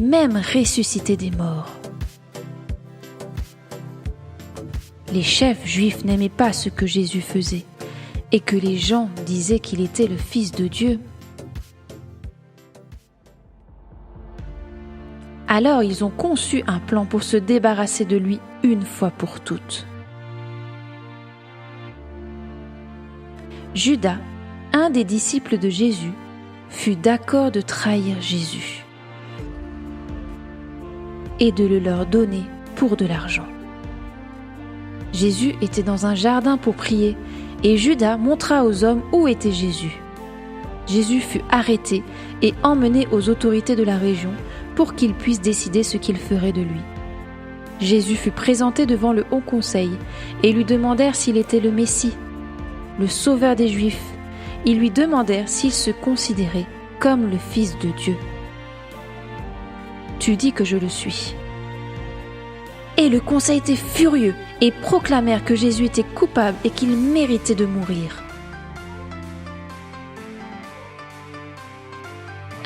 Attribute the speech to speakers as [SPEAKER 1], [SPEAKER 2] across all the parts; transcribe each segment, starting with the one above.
[SPEAKER 1] même ressusciter des morts. Les chefs juifs n'aimaient pas ce que Jésus faisait et que les gens disaient qu'il était le Fils de Dieu. Alors ils ont conçu un plan pour se débarrasser de lui une fois pour toutes. Judas, un des disciples de Jésus, fut d'accord de trahir Jésus et de le leur donner pour de l'argent. Jésus était dans un jardin pour prier et Judas montra aux hommes où était Jésus. Jésus fut arrêté et emmené aux autorités de la région pour qu'ils puissent décider ce qu'ils feraient de lui. Jésus fut présenté devant le haut conseil et lui demandèrent s'il était le Messie, le sauveur des Juifs. Ils lui demandèrent s'il se considérait comme le Fils de Dieu. « Tu dis que je le suis. » Et le conseil était furieux et proclamèrent que Jésus était coupable et qu'il méritait de mourir.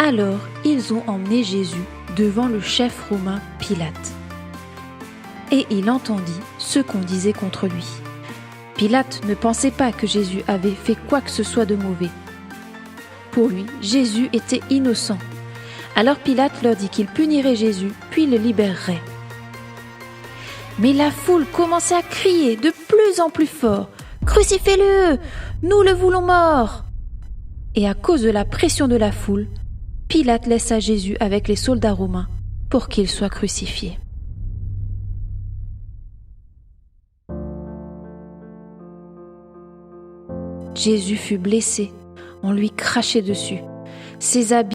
[SPEAKER 1] Alors, ils ont emmené Jésus devant le chef romain Pilate. Et il entendit ce qu'on disait contre lui. Pilate ne pensait pas que Jésus avait fait quoi que ce soit de mauvais. Pour lui, Jésus était innocent. Alors Pilate leur dit qu'il punirait Jésus, puis le libérerait. Mais la foule commençait à crier de plus en plus fort « Crucifiez-le! Nous le voulons mort !» Et à cause de la pression de la foule, Pilate laissa Jésus avec les soldats romains pour qu'il soit crucifié. Jésus fut blessé, on lui crachait dessus. Ses habits